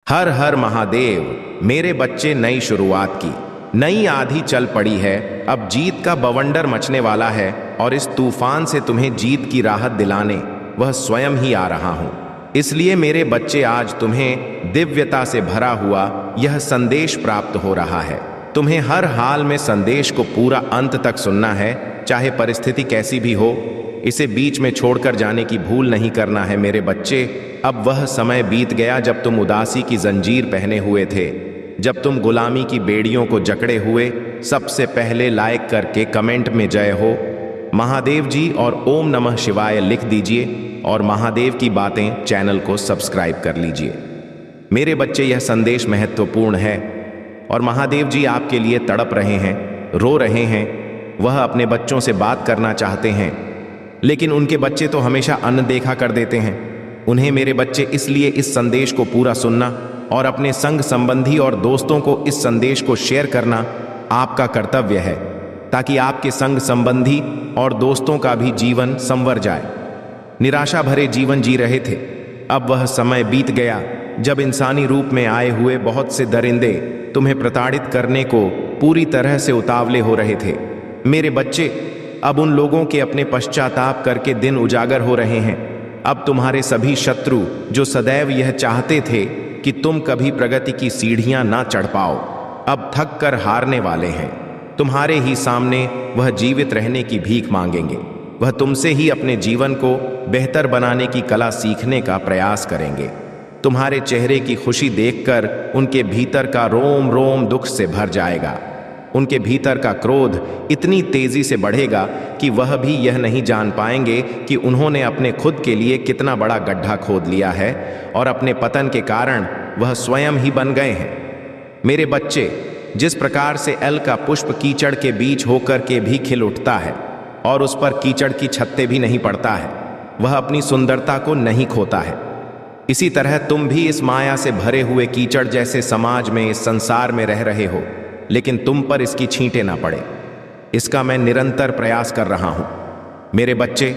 हर हर महादेव। मेरे बच्चे, नई शुरुआत की नई आंधी चल पड़ी है। अब जीत का बवंडर मचने वाला है और इस तूफान से तुम्हें जीत की राहत दिलाने वह स्वयं ही आ रहा हूं। इसलिए मेरे बच्चे, आज तुम्हें दिव्यता से भरा हुआ यह संदेश प्राप्त हो रहा है। तुम्हें हर हाल में संदेश को पूरा अंत तक सुनना है, चाहे परिस्थिति कैसी भी हो। इसे बीच में छोड़कर जाने की भूल नहीं करना है मेरे बच्चे। अब वह समय बीत गया जब तुम उदासी की जंजीर पहने हुए थे, जब तुम गुलामी की बेड़ियों को जकड़े हुए। सबसे पहले लाइक करके कमेंट में जय हो महादेव जी और ओम नमः शिवाय लिख दीजिए और महादेव की बातें चैनल को सब्सक्राइब कर लीजिए। मेरे बच्चे, यह संदेश महत्वपूर्ण है और महादेव जी आपके लिए तड़प रहे हैं, रो रहे हैं। वह अपने बच्चों से बात करना चाहते हैं, लेकिन उनके बच्चे तो हमेशा अनदेखा कर देते हैं उन्हें। मेरे बच्चे, इसलिए इस संदेश को पूरा सुनना और अपने संग संबंधी और दोस्तों को इस संदेश को शेयर करना आपका कर्तव्य है, ताकि आपके संग संबंधी और दोस्तों का भी जीवन संवर जाए। निराशा भरे जीवन जी रहे थे, अब वह समय बीत गया जब इंसानी रूप में आए हुए बहुत से दरिंदे तुम्हें प्रताड़ित करने को पूरी तरह से उतावले हो रहे थे। मेरे बच्चे, अब उन लोगों के अपने पश्चाताप करके दिन उजागर हो रहे हैं। अब तुम्हारे सभी शत्रु जो सदैव यह चाहते थे कि तुम कभी प्रगति की सीढ़ियां ना चढ़ पाओ, अब थक कर हारने वाले हैं। तुम्हारे ही सामने वह जीवित रहने की भीख मांगेंगे। वह तुमसे ही अपने जीवन को बेहतर बनाने की कला सीखने का प्रयास करेंगे। तुम्हारे चेहरे की खुशी देखकर उनके भीतर का रोम रोम दुख से भर जाएगा। उनके भीतर का क्रोध इतनी तेजी से बढ़ेगा कि वह भी यह नहीं जान पाएंगे कि उन्होंने अपने खुद के लिए कितना बड़ा गड्ढा खोद लिया है और अपने पतन के कारण वह स्वयं ही बन गए हैं। मेरे बच्चे, जिस प्रकार से एल का पुष्प कीचड़ के बीच होकर के भी खिल उठता है और उस पर कीचड़ की छत्ते भी नहीं पड़ता है, वह अपनी सुंदरता को नहीं खोता है। इसी तरह तुम भी इस माया से भरे हुए कीचड़ जैसे समाज में, इस संसार में रह रहे हो, लेकिन तुम पर इसकी छींटे ना पड़े, इसका मैं निरंतर प्रयास कर रहा हूं। मेरे बच्चे,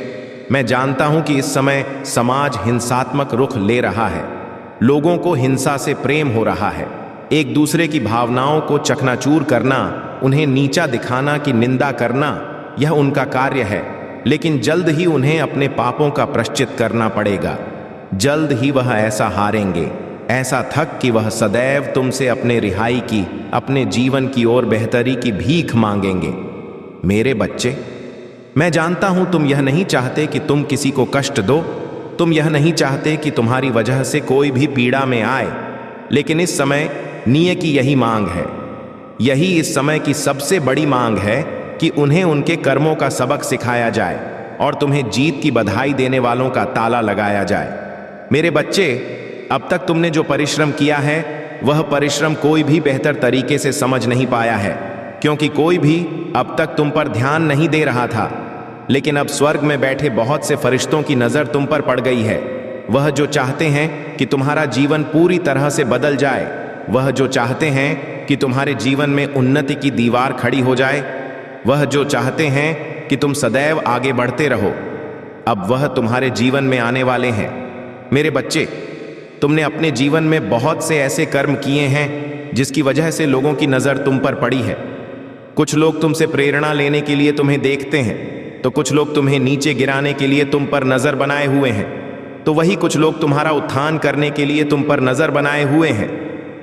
मैं जानता हूं कि इस समय समाज हिंसात्मक रुख ले रहा है। लोगों को हिंसा से प्रेम हो रहा है। एक दूसरे की भावनाओं को चकनाचूर करना, उन्हें नीचा दिखाना की निंदा करना, यह उनका कार्य है। लेकिन जल्द ही उन्हें अपने पापों का प्रायश्चित करना पड़ेगा। जल्द ही वह ऐसा हारेंगे, ऐसा थक कि वह सदैव तुमसे अपने रिहाई की, अपने जीवन की ओर बेहतरी की भीख मांगेंगे। मेरे बच्चे, मैं जानता हूं तुम यह नहीं चाहते कि तुम किसी को कष्ट दो। तुम यह नहीं चाहते कि तुम्हारी वजह से कोई भी पीड़ा में आए। लेकिन इस समय नियति की यही मांग है, यही इस समय की सबसे बड़ी मांग है कि उन्हें उनके कर्मों का सबक सिखाया जाए और तुम्हें जीत की बधाई देने वालों का ताला लगाया जाए। मेरे बच्चे, अब तक तुमने जो परिश्रम किया है, वह परिश्रम कोई भी बेहतर तरीके से समझ नहीं पाया है, क्योंकि कोई भी अब तक तुम पर ध्यान नहीं दे रहा था। लेकिन अब स्वर्ग में बैठे बहुत से फरिश्तों की नजर तुम पर पड़ गई है। वह जो चाहते हैं कि तुम्हारा जीवन पूरी तरह से बदल जाए, वह जो चाहते हैं कि तुम्हारे जीवन में उन्नति की दीवार खड़ी हो जाए, वह जो चाहते हैं कि तुम सदैव आगे बढ़ते रहो, अब वह तुम्हारे जीवन में आने वाले हैं। मेरे बच्चे, तुमने अपने जीवन में बहुत से ऐसे कर्म किए हैं जिसकी वजह से लोगों की नज़र तुम पर पड़ी है। कुछ लोग तुमसे प्रेरणा लेने के लिए तुम्हें देखते हैं, तो कुछ लोग तुम्हें नीचे गिराने के लिए तुम पर नज़र बनाए हुए हैं, तो वही कुछ लोग तुम्हारा उत्थान करने के लिए तुम पर नज़र बनाए हुए हैं।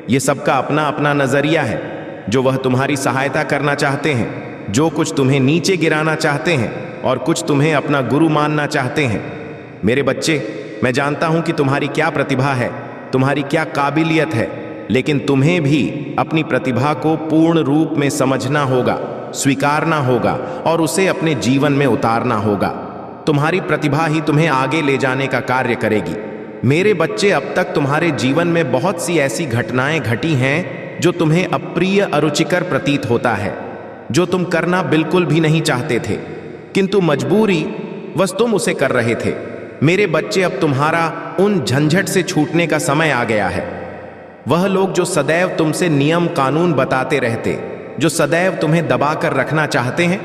ये सबका अपना अपना नज़रिया है। जो वह तुम्हारी सहायता करना चाहते हैं, जो कुछ तुम्हें नीचे गिराना चाहते हैं और कुछ तुम्हें अपना गुरु मानना चाहते हैं। मेरे बच्चे, मैं जानता हूं कि तुम्हारी क्या प्रतिभा है, तुम्हारी क्या काबिलियत है, लेकिन तुम्हें भी अपनी प्रतिभा को पूर्ण रूप में समझना होगा, स्वीकारना होगा और उसे अपने जीवन में उतारना होगा। तुम्हारी प्रतिभा ही तुम्हें आगे ले जाने का कार्य करेगी। मेरे बच्चे, अब तक तुम्हारे जीवन में बहुत सी ऐसी घटनाएं घटी हैं जो तुम्हें अप्रिय, अरुचिकर प्रतीत होता है, जो तुम करना बिल्कुल भी नहीं चाहते थे, किंतु मजबूरी वश तुम उसे कर रहे थे। मेरे बच्चे, अब तुम्हारा उन झंझट से छूटने का समय आ गया है। वह लोग जो सदैव तुमसे नियम कानून बताते रहते, जो सदैव तुम्हें दबाकर रखना चाहते हैं,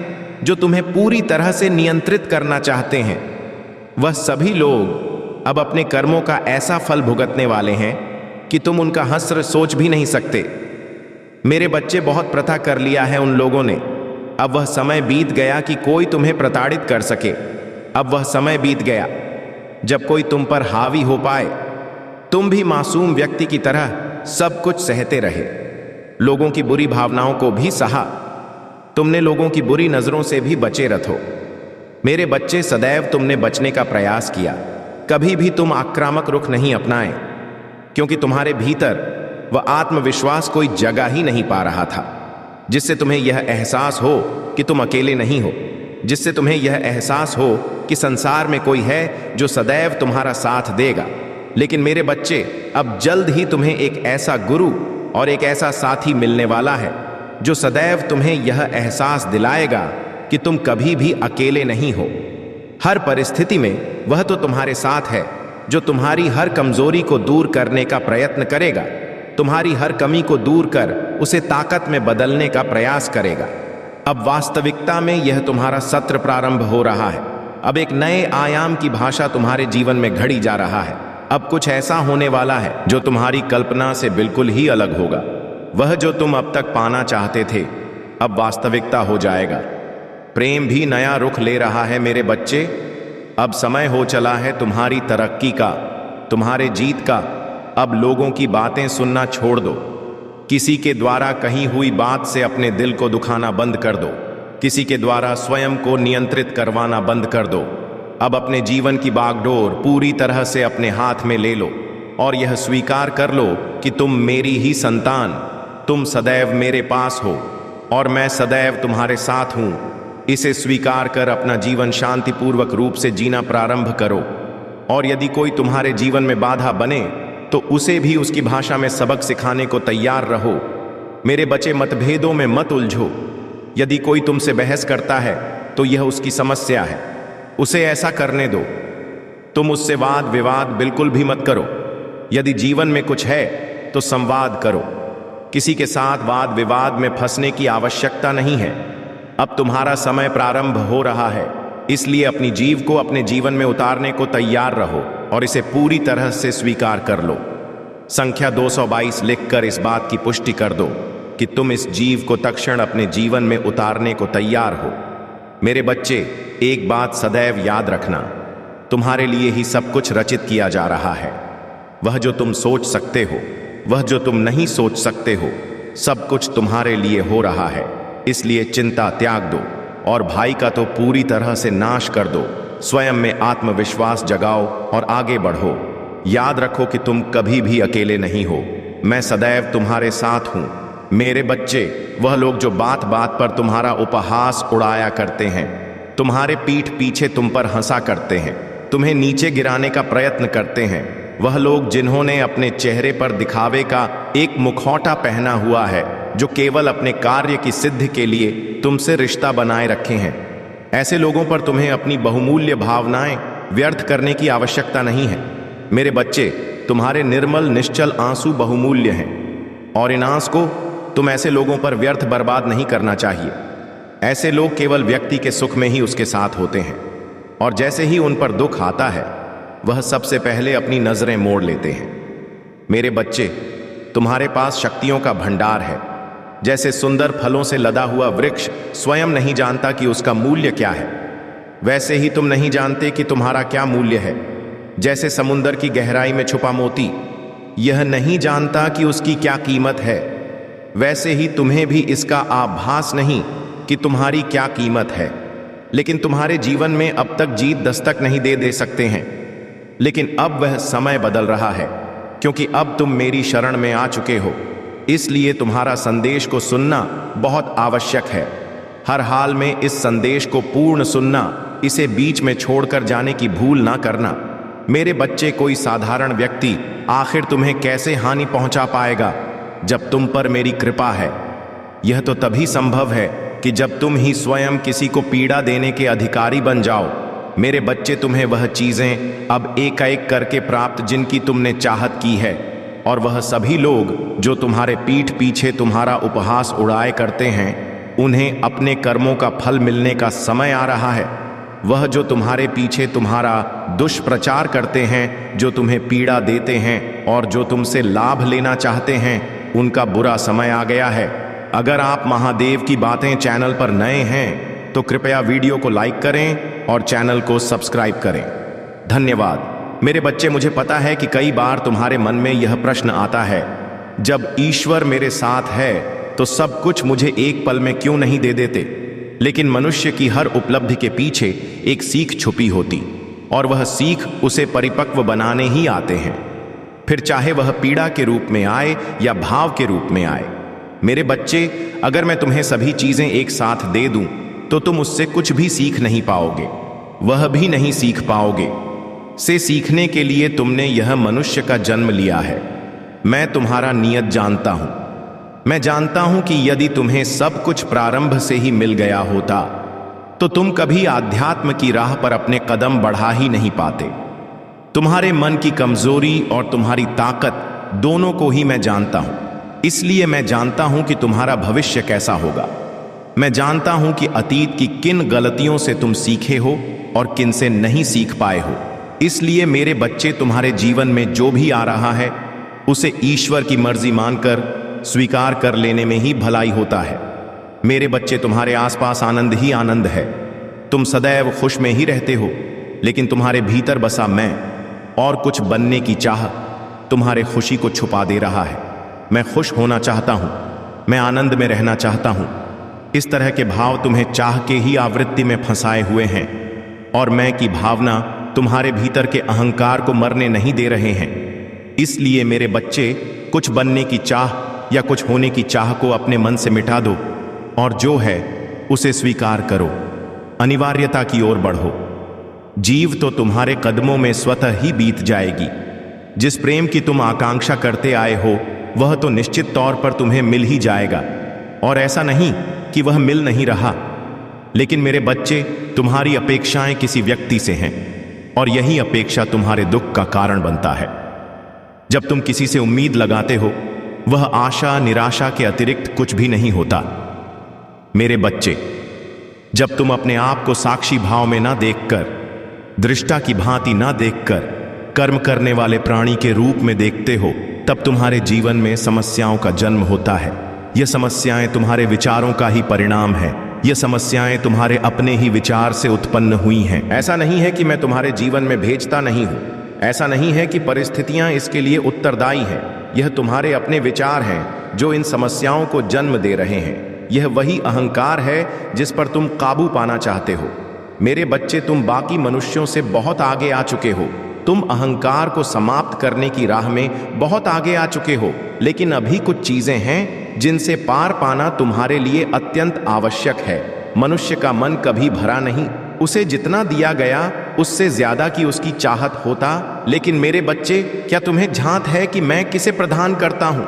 जो तुम्हें पूरी तरह से नियंत्रित करना चाहते हैं, वह सभी लोग अब अपने कर्मों का ऐसा फल भुगतने वाले हैं कि तुम उनका हश्र सोच भी नहीं सकते। मेरे बच्चे, बहुत प्रथा कर लिया है उन लोगों ने। अब वह समय बीत गया कि कोई तुम्हें प्रताड़ित कर सके। अब वह समय बीत गया जब कोई तुम पर हावी हो पाए। तुम भी मासूम व्यक्ति की तरह सब कुछ सहते रहे, लोगों की बुरी भावनाओं को भी सहा। तुमने लोगों की बुरी नजरों से भी बचे रहो। मेरे बच्चे, सदैव तुमने बचने का प्रयास किया। कभी भी तुम आक्रामक रुख नहीं अपनाए, क्योंकि तुम्हारे भीतर वह आत्मविश्वास कोई जगह ही नहीं पा रहा था, जिससे तुम्हें यह एहसास हो कि तुम अकेले नहीं हो, जिससे तुम्हें यह एहसास हो कि संसार में कोई है जो सदैव तुम्हारा साथ देगा। लेकिन मेरे बच्चे, अब जल्द ही तुम्हें एक ऐसा गुरु और एक ऐसा साथी मिलने वाला है जो सदैव तुम्हें यह एहसास दिलाएगा कि तुम कभी भी अकेले नहीं हो। हर परिस्थिति में वह तो तुम्हारे साथ है, जो तुम्हारी हर कमजोरी को दूर करने का प्रयत्न करेगा, तुम्हारी हर कमी को दूर कर उसे ताकत में बदलने का प्रयास करेगा। अब वास्तविकता में यह तुम्हारा सत्र प्रारंभ हो रहा है। अब एक नए आयाम की भाषा तुम्हारे जीवन में घड़ी जा रहा है। अब कुछ ऐसा होने वाला है जो तुम्हारी कल्पना से बिल्कुल ही अलग होगा। वह जो तुम अब तक पाना चाहते थे, अब वास्तविकता हो जाएगा। प्रेम भी नया रुख ले रहा है मेरे बच्चे। अब समय हो चला है तुम्हारी तरक्की का, तुम्हारे जीत का। अब लोगों की बातें सुनना छोड़ दो। किसी के द्वारा कही हुई बात से अपने दिल को दुखाना बंद कर दो। किसी के द्वारा स्वयं को नियंत्रित करवाना बंद कर दो। अब अपने जीवन की बागडोर पूरी तरह से अपने हाथ में ले लो और यह स्वीकार कर लो कि तुम मेरी ही संतान, तुम सदैव मेरे पास हो और मैं सदैव तुम्हारे साथ हूं। इसे स्वीकार कर अपना जीवन शांतिपूर्वक रूप से जीना प्रारंभ करो। और यदि कोई तुम्हारे जीवन में बाधा बने तो उसे भी उसकी भाषा में सबक सिखाने को तैयार रहो। मेरे बच्चे, मतभेदों में मत उलझो। यदि कोई तुमसे बहस करता है तो यह उसकी समस्या है, उसे ऐसा करने दो। तुम उससे वाद विवाद बिल्कुल भी मत करो। यदि जीवन में कुछ है तो संवाद करो। किसी के साथ वाद विवाद में फंसने की आवश्यकता नहीं है। अब तुम्हारा समय प्रारंभ हो रहा है, इसलिए अपनी जीव को अपने जीवन में उतारने को तैयार रहो और इसे पूरी तरह से स्वीकार कर लो। संख्या 222 लिखकर इस बात की पुष्टि कर दो कि तुम इस जीव को तत्क्षण अपने जीवन में उतारने को तैयार हो। मेरे बच्चे, एक बात सदैव याद रखना, तुम्हारे लिए ही सब कुछ रचित किया जा रहा है। वह जो तुम सोच सकते हो, वह जो तुम नहीं सोच सकते हो, सब कुछ तुम्हारे लिए हो रहा है। इसलिए चिंता त्याग दो और भाई का तो पूरी तरह से नाश कर दो। स्वयं में आत्मविश्वास जगाओ और आगे बढ़ो। याद रखो कि तुम कभी भी अकेले नहीं हो। मैं सदैव तुम्हारे साथ हूं। मेरे बच्चे, वह लोग जो बात बात पर तुम्हारा उपहास उड़ाया करते हैं, तुम्हारे पीठ पीछे तुम पर हंसा करते हैं, तुम्हें नीचे गिराने का प्रयत्न करते हैं, वह लोग जिन्होंने अपने चेहरे पर दिखावे का एक मुखौटा पहना हुआ है, जो केवल अपने कार्य की सिद्धि के लिए तुमसे रिश्ता बनाए रखे हैं, ऐसे लोगों पर तुम्हें अपनी बहुमूल्य भावनाएं व्यर्थ करने की आवश्यकता नहीं है। मेरे बच्चे, तुम्हारे निर्मल निश्चल आंसू बहुमूल्य हैं और इन आंसू को तुम ऐसे लोगों पर व्यर्थ बर्बाद नहीं करना चाहिए। ऐसे लोग केवल व्यक्ति के सुख में ही उसके साथ होते हैं और जैसे ही उन पर दुख आता है, वह सबसे पहले अपनी नजरें मोड़ लेते हैं। मेरे बच्चे, तुम्हारे पास शक्तियों का भंडार है। जैसे सुंदर फलों से लदा हुआ वृक्ष स्वयं नहीं जानता कि उसका मूल्य क्या है, वैसे ही तुम नहीं जानते कि तुम्हारा क्या मूल्य है। जैसे समुद्र की गहराई में छुपा मोती यह नहीं जानता कि उसकी क्या कीमत है, वैसे ही तुम्हें भी इसका आभास नहीं कि तुम्हारी क्या कीमत है। लेकिन तुम्हारे जीवन में अब तक जीत दस्तक नहीं दे सकते हैं। लेकिन अब वह समय बदल रहा है, क्योंकि अब तुम मेरी शरण में आ चुके हो। इसलिए तुम्हारा संदेश को सुनना बहुत आवश्यक है। हर हाल में इस संदेश को पूर्ण सुनना, इसे बीच में छोड़कर जाने की भूल ना करना। मेरे बच्चे, कोई साधारण व्यक्ति आखिर तुम्हें कैसे हानि पहुंचा पाएगा जब तुम पर मेरी कृपा है। यह तो तभी संभव है कि जब तुम ही स्वयं किसी को पीड़ा देने के अधिकारी बन जाओ। मेरे बच्चे, तुम्हें वह चीजें अब एक एक करके प्राप्त जिनकी तुमने चाहत की है, और वह सभी लोग जो तुम्हारे पीठ पीछे तुम्हारा उपहास उड़ाए करते हैं, उन्हें अपने कर्मों का फल मिलने का समय आ रहा है। वह जो तुम्हारे पीछे तुम्हारा दुष्प्रचार करते हैं, जो तुम्हें पीड़ा देते हैं और जो तुमसे लाभ लेना चाहते हैं, उनका बुरा समय आ गया है। अगर आप महादेव की बातें चैनल पर नए हैं तो कृपया वीडियो को लाइक करें और चैनल को सब्सक्राइब करें। धन्यवाद। मेरे बच्चे, मुझे पता है कि कई बार तुम्हारे मन में यह प्रश्न आता है, जब ईश्वर मेरे साथ है तो सब कुछ मुझे एक पल में क्यों नहीं दे देते। लेकिन मनुष्य की हर उपलब्धि के पीछे एक सीख छुपी होती और वह सीख उसे परिपक्व बनाने ही आते हैं, फिर चाहे वह पीड़ा के रूप में आए या भाव के रूप में आए। मेरे बच्चे, अगर मैं तुम्हें सभी चीजें एक साथ दे दूं तो तुम उससे कुछ भी सीख नहीं पाओगे, वह भी नहीं सीख पाओगे। से सीखने के लिए तुमने यह मनुष्य का जन्म लिया है। मैं तुम्हारा नियत जानता हूं। मैं जानता हूं कि यदि तुम्हें सब कुछ प्रारंभ से ही मिल गया होता तो तुम कभी आध्यात्म की राह पर अपने कदम बढ़ा ही नहीं पाते। तुम्हारे मन की कमजोरी और तुम्हारी ताकत दोनों को ही मैं जानता हूं, इसलिए मैं जानता हूं कि तुम्हारा भविष्य कैसा होगा। मैं जानता हूं कि अतीत की किन गलतियों से तुम सीखे हो और किन से नहीं सीख पाए हो। इसलिए मेरे बच्चे, तुम्हारे जीवन में जो भी आ रहा है उसे ईश्वर की मर्जी मानकर स्वीकार कर लेने में ही भलाई होता है। मेरे बच्चे, तुम्हारे आसपास आनंद ही आनंद है। तुम सदैव खुश में ही रहते हो, लेकिन तुम्हारे भीतर बसा मैं और कुछ बनने की चाह तुम्हारे खुशी को छुपा दे रहा है। मैं खुश होना चाहता हूं, मैं आनंद में रहना चाहता हूं। इस तरह के भाव तुम्हें चाह के ही आवृत्ति में फंसाए हुए हैं और मैं की भावना तुम्हारे भीतर के अहंकार को मरने नहीं दे रहे हैं। इसलिए मेरे बच्चे, कुछ बनने की चाह या कुछ होने की चाह को अपने मन से मिटा दो और जो है उसे स्वीकार करो। अनिवार्यता की ओर बढ़ो। जीव तो तुम्हारे कदमों में स्वतः ही बीत जाएगी। जिस प्रेम की तुम आकांक्षा करते आए हो वह तो निश्चित तौर पर तुम्हें मिल ही जाएगा, और ऐसा नहीं कि वह मिल नहीं रहा। लेकिन मेरे बच्चे, तुम्हारी अपेक्षाएं किसी व्यक्ति से हैं और यही अपेक्षा तुम्हारे दुख का कारण बनता है। जब तुम किसी से उम्मीद लगाते हो, वह आशा निराशा के अतिरिक्त कुछ भी नहीं होता। मेरे बच्चे, जब तुम अपने आप को साक्षी भाव में ना देखकर, दृष्टा की भांति ना देखकर, कर्म करने वाले प्राणी के रूप में देखते हो, तब तुम्हारे जीवन में समस्याओं का जन्म होता है। यह समस्याएं तुम्हारे विचारों का ही परिणाम है। यह समस्याएं तुम्हारे अपने ही विचार से उत्पन्न हुई हैं। ऐसा नहीं है कि मैं तुम्हारे जीवन में भेजता नहीं हूं, ऐसा नहीं है कि परिस्थितियां इसके लिए उत्तरदायी हैं। यह तुम्हारे अपने विचार हैं जो इन समस्याओं को जन्म दे रहे हैं। यह वही अहंकार है जिस पर तुम काबू पाना चाहते हो। मेरे बच्चे, तुम बाकी मनुष्यों से बहुत आगे आ चुके हो। तुम अहंकार को समाप्त करने की राह में बहुत आगे आ चुके हो, लेकिन अभी कुछ चीजें हैं जिनसे पार पाना तुम्हारे लिए अत्यंत आवश्यक है। मनुष्य का मन कभी भरा नहीं, उसे जितना दिया गया उससे ज्यादा की उसकी चाहत होता। लेकिन मेरे बच्चे, क्या तुम्हें झांत है कि मैं किसे प्रदान करता हूं?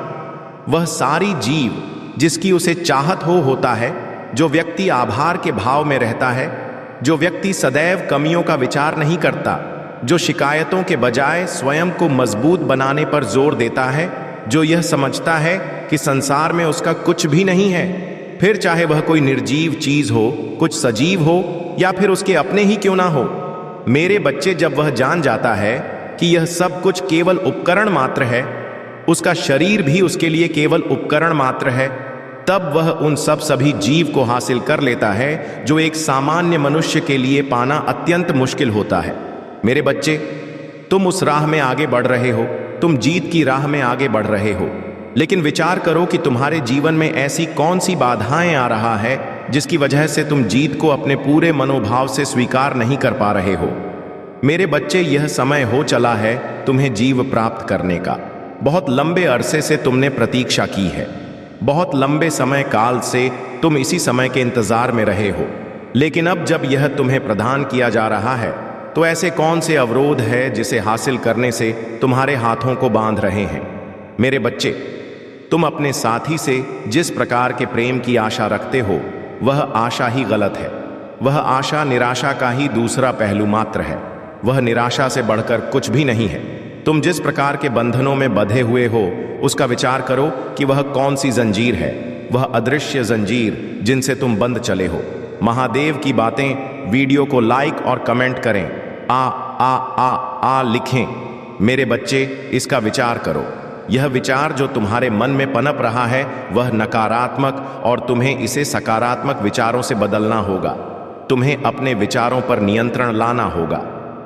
वह सारी जीव जिसकी उसे चाहत होता है, जो व्यक्ति आभार के भाव में रहता है, जो व्यक्ति सदैव कमियों का विचार नहीं करता, जो शिकायतों के बजाय स्वयं को मजबूत बनाने पर जोर देता है, जो यह समझता है कि संसार में उसका कुछ भी नहीं है, फिर चाहे वह कोई निर्जीव चीज हो, कुछ सजीव हो या फिर उसके अपने ही क्यों ना हो। मेरे बच्चे, जब वह जान जाता है कि यह सब कुछ केवल उपकरण मात्र है, उसका शरीर भी उसके लिए केवल उपकरण मात्र है, तब वह उन सभी जीव को हासिल कर लेता है जो एक सामान्य मनुष्य के लिए पाना अत्यंत मुश्किल होता है। मेरे बच्चे, तुम उस राह में आगे बढ़ रहे हो, तुम जीत की राह में आगे बढ़ रहे हो, लेकिन विचार करो कि तुम्हारे जीवन में ऐसी कौन सी बाधाएं आ रहा है जिसकी वजह से तुम जीत को अपने पूरे मनोभाव से स्वीकार नहीं कर पा रहे हो। मेरे बच्चे, यह समय हो चला है तुम्हें जीव प्राप्त करने का। बहुत लंबे अरसे से तुमने प्रतीक्षा की है, बहुत लंबे समय काल से तुम इसी समय के इंतजार में रहे हो, लेकिन अब जब यह तुम्हें प्रदान किया जा रहा है तो ऐसे कौन से अवरोध है जिसे हासिल करने से तुम्हारे हाथों को बांध रहे हैं। मेरे बच्चे, तुम अपने साथी से जिस प्रकार के प्रेम की आशा रखते हो वह आशा ही गलत है। वह आशा निराशा का ही दूसरा पहलू मात्र है। वह निराशा से बढ़कर कुछ भी नहीं है। तुम जिस प्रकार के बंधनों में बंधे हुए हो उसका विचार करो कि वह कौन सी जंजीर है। वह अदृश्य जंजीर जिनसे तुम बंध चले हो। महादेव की बातें वीडियो को लाइक और कमेंट करें। आ लिखें। मेरे बच्चे, इसका विचार करो। यह विचार जो तुम्हारे मन में पनप रहा है वह नकारात्मक, और तुम्हें इसे सकारात्मक विचारों से बदलना होगा। तुम्हें अपने विचारों पर नियंत्रण लाना होगा।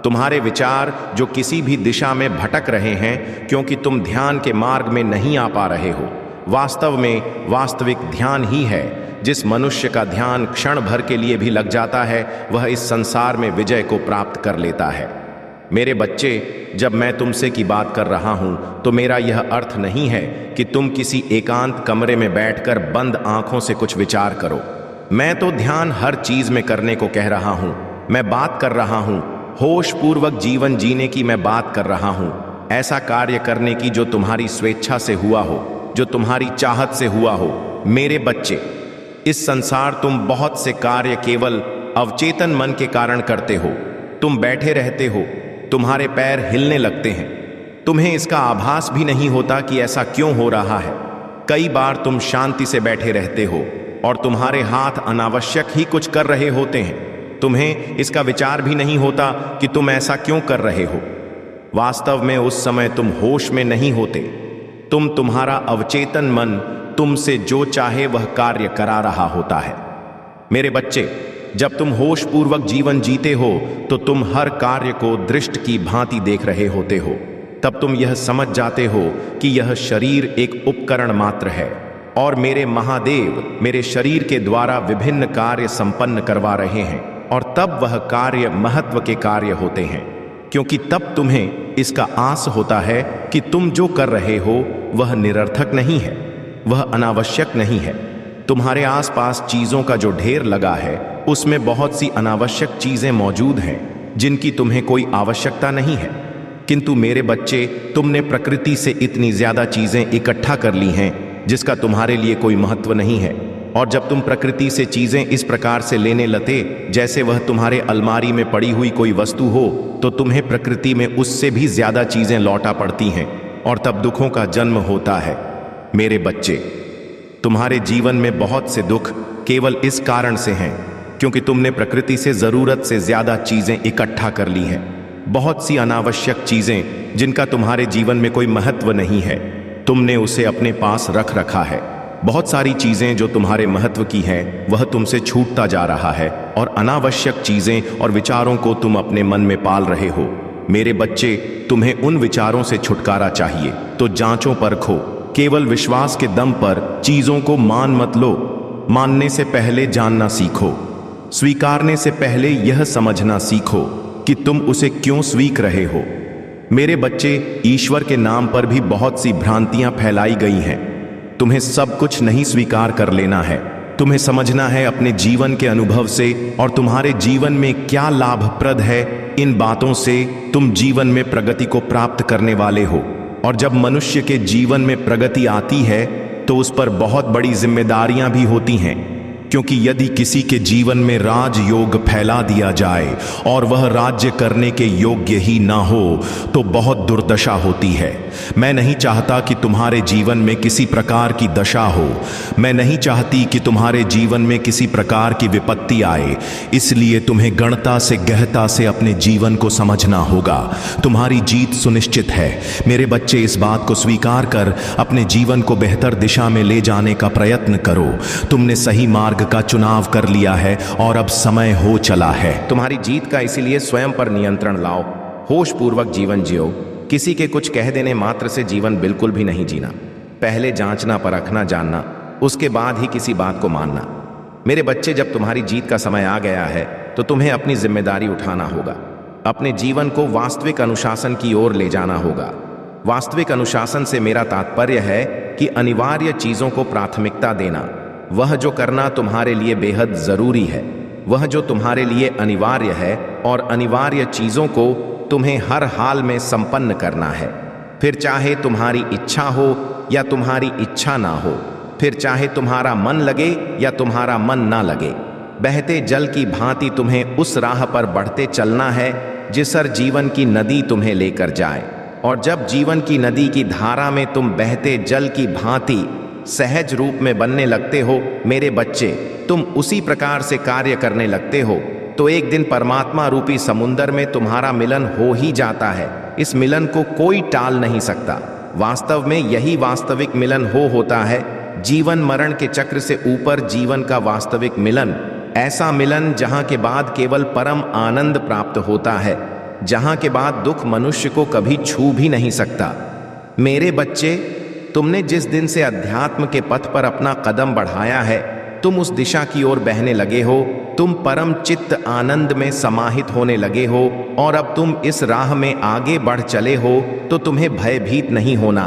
तुम्हारे विचार जो किसी भी दिशा में भटक रहे हैं क्योंकि तुम ध्यान के मार्ग में नहीं आ पा रहे हो, वास्तव में वास्तविक ध्यान ही है। जिस मनुष्य का ध्यान क्षण भर के लिए भी लग जाता है वह इस संसार में विजय को प्राप्त कर लेता है। मेरे बच्चे, जब मैं तुमसे की बात कर रहा हूं तो मेरा यह अर्थ नहीं है कि तुम किसी एकांत कमरे में बैठकर बंद आंखों से कुछ विचार करो। मैं तो ध्यान हर चीज में करने को कह रहा हूं। मैं बात कर रहा हूं होश पूर्वक जीवन जीने की। मैं बात कर रहा हूं ऐसा कार्य करने की जो तुम्हारी स्वेच्छा से हुआ हो, जो तुम्हारी चाहत से हुआ हो। मेरे बच्चे, इस संसार तुम बहुत से कार्य केवल अवचेतन मन के कारण करते हो। तुम बैठे रहते हो, तुम्हारे पैर हिलने लगते हैं, तुम्हें इसका आभास भी नहीं होता कि ऐसा क्यों हो रहा है। कई बार तुम शांति से बैठे रहते हो और तुम्हारे हाथ अनावश्यक ही कुछ कर रहे होते हैं। तुम्हें इसका विचार भी नहीं होता कि तुम ऐसा क्यों कर रहे हो। वास्तव में उस समय तुम होश में नहीं होते। तुम्हारा अवचेतन मन तुमसे जो चाहे वह कार्य करा रहा होता है। मेरे बच्चे, जब तुम होश पूर्वक जीवन जीते हो तो तुम हर कार्य को दृष्ट की भांति देख रहे होते हो। तब तुम यह समझ जाते हो कि यह शरीर एक उपकरण मात्र है और मेरे महादेव मेरे शरीर के द्वारा विभिन्न कार्य संपन्न करवा रहे हैं। और तब वह कार्य महत्व के कार्य होते हैं, क्योंकि तब तुम्हें इसका आस होता है कि तुम जो कर रहे हो वह निरर्थक नहीं है, वह अनावश्यक नहीं है। तुम्हारे आसपास चीजों का जो ढेर लगा है उसमें बहुत सी अनावश्यक चीजें मौजूद हैं जिनकी तुम्हें कोई आवश्यकता नहीं है। किंतु मेरे बच्चे, तुमने प्रकृति से इतनी ज्यादा चीजें इकट्ठा कर ली हैं जिसका तुम्हारे लिए कोई महत्व नहीं है। और जब तुम प्रकृति से चीजें इस प्रकार से लेने लगे जैसे वह तुम्हारे अलमारी में पड़ी हुई कोई वस्तु हो, तो तुम्हें प्रकृति में उससे भी ज्यादा चीजें लौटा पड़ती हैं और तब दुखों का जन्म होता है। मेरे बच्चे, तुम्हारे जीवन में बहुत से दुख केवल इस कारण से हैं क्योंकि तुमने प्रकृति से जरूरत से ज्यादा चीजें इकट्ठा कर ली हैं। बहुत सी अनावश्यक चीजें जिनका तुम्हारे जीवन में कोई महत्व नहीं है, तुमने उसे अपने पास रख रखा है। बहुत सारी चीजें जो तुम्हारे महत्व की हैं वह तुमसे छूटता जा रहा है और अनावश्यक चीजें और विचारों को तुम अपने मन में पाल रहे हो। मेरे बच्चे, तुम्हें उन विचारों से छुटकारा चाहिए तो जांचों परखो। केवल विश्वास के दम पर चीजों को मान मत लो। मानने से पहले जानना सीखो। स्वीकारने से पहले यह समझना सीखो कि तुम उसे क्यों स्वीक रहे हो। मेरे बच्चे, ईश्वर के नाम पर भी बहुत सी भ्रांतियां फैलाई गई हैं। तुम्हें सब कुछ नहीं स्वीकार कर लेना है। तुम्हें समझना है अपने जीवन के अनुभव से और तुम्हारे जीवन में क्या लाभप्रद है। इन बातों से तुम जीवन में प्रगति को प्राप्त करने वाले हो। और जब मनुष्य के जीवन में प्रगति आती है तो उस पर बहुत बड़ी जिम्मेदारियां भी होती हैं, क्योंकि यदि किसी के जीवन में राजयोग फैला दिया जाए और वह राज्य करने के योग्य ही ना हो तो बहुत दुर्दशा होती है। मैं नहीं चाहता कि तुम्हारे जीवन में किसी प्रकार की दशा हो। मैं नहीं चाहती कि तुम्हारे जीवन में किसी प्रकार की विपत्ति आए। इसलिए तुम्हें गणता से गहता से अपने जीवन को समझना होगा। तुम्हारी जीत सुनिश्चित है। मेरे बच्चे, इस बात को स्वीकार कर अपने जीवन को बेहतर दिशा में ले जाने का प्रयत्न करो। तुमने सही मार्ग का चुनाव कर लिया है और अब समय हो चला है। तुम्हारी जीत का इसीलिए स्वयं पर नियंत्रण लाओ। होश पूर्वक जीवन जियो। किसी के कुछ कह देने मात्र से जीवन बिल्कुल भी नहीं जीना। पहले जांचना, परखना, जानना, उसके बाद ही किसी बात को मानना। मेरे बच्चे, जब तुम्हारी जीत का समय आ गया है तो तुम्हें अपनी जिम्मेदारी उठाना होगा। अपने जीवन को वास्तविक अनुशासन की ओर ले जाना होगा। वास्तविक अनुशासन से मेरा तात्पर्य है कि अनिवार्य चीजों को प्राथमिकता देना। वह जो करना तुम्हारे लिए बेहद जरूरी है, वह जो तुम्हारे लिए अनिवार्य है, और अनिवार्य चीजों को तुम्हें हर हाल में संपन्न करना है। फिर चाहे तुम्हारी इच्छा हो या तुम्हारी इच्छा ना हो, फिर चाहे तुम्हारा मन लगे या तुम्हारा मन ना लगे। बहते जल की भांति तुम्हें उस राह पर बढ़ते चलना है जिसर जीवन की नदी तुम्हें लेकर जाए। और जब जीवन की नदी की धारा में तुम बहते जल की भांति सहज रूप में बनने लगते हो, मेरे बच्चे, तुम उसी प्रकार से कार्य करने लगते हो। तो एक दिन परमात्मा रूपी समुंदर में तुम्हारा मिलन हो ही जाता है। इस मिलन को कोई टाल नहीं सकता। वास्तव में यही वास्तविक मिलन होता है। जीवन मरण के चक्र से ऊपर जीवन का वास्तविक मिलन, ऐसा मिलन जहां के बाद केवल परम आनंद प्राप्त होता है, जहां के बाद दुख मनुष्य को कभी छू भी नहीं सकता। मेरे बच्चे, तुमने जिस दिन से अध्यात्म के पथ पर अपना कदम बढ़ाया है, तुम उस दिशा की ओर बहने लगे हो। तुम परम चित्त आनंद में समाहित होने लगे हो और अब तुम इस राह में आगे बढ़ चले हो तो तुम्हें भयभीत नहीं होना।